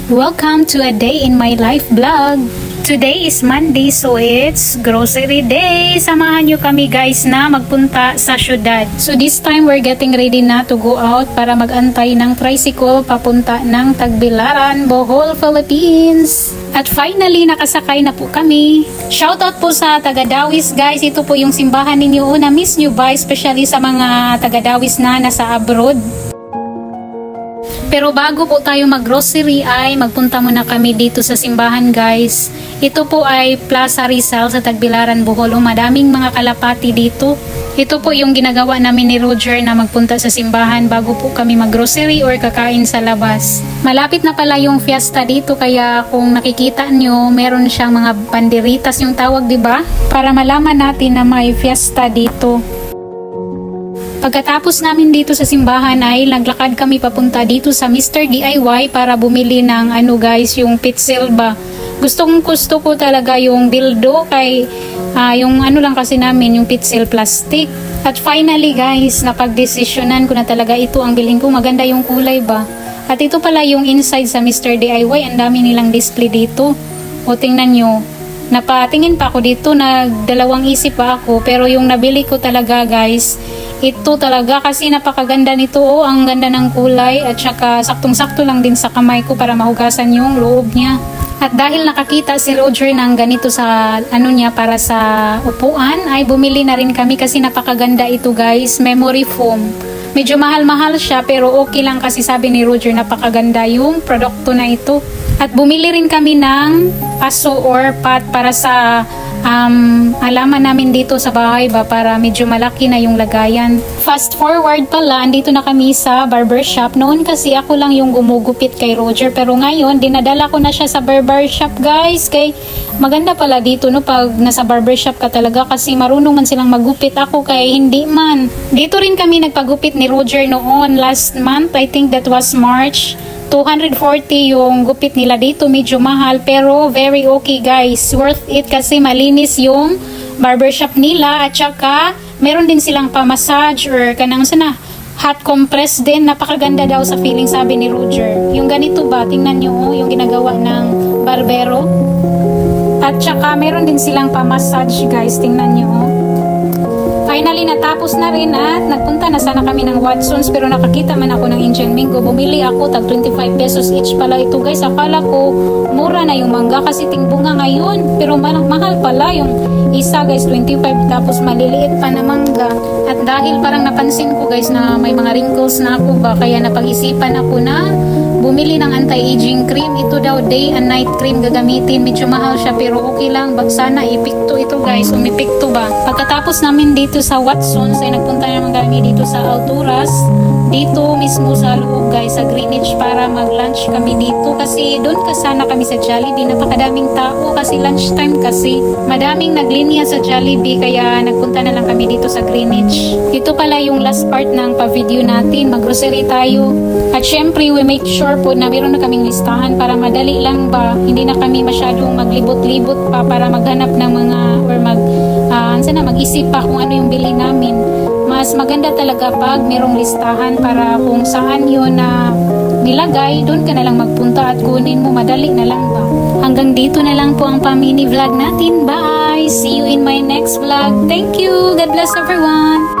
Welcome to a day in my life vlog. Today is Monday, so it's grocery day. Samahan nyo kami guys na magpunta sa syudad. So this time we're getting ready na to go out para magantay ng tricycle papunta ng Tagbilaran, Bohol, Philippines. At finally nakasakay na po kami. Shoutout po sa taga-Dawis guys. Ito po yung simbahan ninyo na miss nyo ba, especially sa mga taga-Dawis na nasa abroad. Pero bago po tayo mag-grocery ay magpunta muna kami dito sa simbahan guys. Ito po ay Plaza Rizal sa Tagbilaran, Bohol. Madaming mga kalapati dito. Ito po yung ginagawa namin ni Roger na magpunta sa simbahan bago po kami mag-grocery or kakain sa labas. Malapit na pala yung fiesta dito kaya kung nakikita nyo meron siyang mga banderitas yung tawag, diba? Para malaman natin na may fiesta dito. Pagkatapos namin dito sa simbahan ay naglakad kami papunta dito sa Mr. DIY para bumili ng guys, yung pitsil ba. Gusto ko talaga yung dildo kay yung lang kasi namin yung pitsil plastic. At finally guys, napagdesisyonan ko na talaga ito ang bilhin ko. Maganda yung kulay ba. At ito pala yung inside sa Mr. DIY. Ang dami nilang display dito. O tingnan nyo. Napatingin pa ako dito, nagdalawang isip pa ako, pero yung nabili ko talaga guys, ito talaga kasi napakaganda nito. Ang ganda ng kulay at saka saktong-sakto lang din sa kamay ko para mahugasan yung loob niya. At dahil nakakita si Roger ng ganito sa niya para sa upuan, ay bumili na rin kami kasi napakaganda ito guys, memory foam. Medyo mahal-mahal siya pero okay lang kasi sabi ni Roger napakaganda yung produkto na ito. At bumili rin kami ng paso or pot para sa halaman namin dito sa bahay ba, para medyo malaki na yung lagayan. Fast forward pala, andito na kami sa barbershop. Noon kasi ako lang yung gumugupit kay Roger, pero ngayon dinadala ko na siya sa barbershop guys. Kay maganda pala dito no pag nasa barbershop ka talaga kasi marunong man silang magupit. Ako kay hindi man. Dito rin kami nagpagupit ni Roger noon last month, I think that was March. 240 yung gupit nila dito, medyo mahal pero very okay guys, worth it kasi malinis yung barbershop nila at saka meron din silang pa-massage or kanang hot compress din. Napakaganda daw sa feeling sabi ni Roger. Yung ganito ba, tingnan nyo yung ginagawa ng barbero at saka meron din silang pa-massage guys, tingnan nyo. Finally, natapos na rin at nagpunta na sana kami ng Watsons pero nakakita man ako ng Indian Mango. Bumili ako, tag 25 pesos each pala ito guys. Akala ko mura na yung mangga kasi tingbunga ngayon. Pero mahal pala yung isa guys, 25 tapos maliliit pa na mangga. At dahil parang napansin ko guys na may mga wrinkles na ako ba, kaya napag-isipan ako na bumili ng anti-aging cream. Ito daw day and night cream gagamitin. Medyo mahal siya pero okay lang. Bag sana ipikto ito guys. Umipikto ba. Pagkatapos namin dito sa Watsons ay nagpunta naman kami dito sa Alturas. Dito mismo sa loob guys, sa Greenwich para mag-lunch kami dito. Kasi doon kasana kami sa Jollibee. Napakadaming tao kasi lunchtime kasi. Madaming naglinya sa Jollibee kaya nagpunta na lang kami dito sa Greenwich. Ito pala yung last part ng pa-video natin. Mag-grocery tayo. At syempre, we make sure po na meron na kaming listahan para madali lang ba. Hindi na kami masyadong maglibot-libot pa para maghanap ng mga or mag-isip pa kung ano yung bili namin. Mas maganda talaga pag merong listahan para kung saan yun na nilagay, doon ka na lang magpunta at kunin mo. Madali na lang ba. Hanggang dito na lang po ang pa-mini vlog natin. Bye! See you in my next vlog. Thank you! God bless everyone!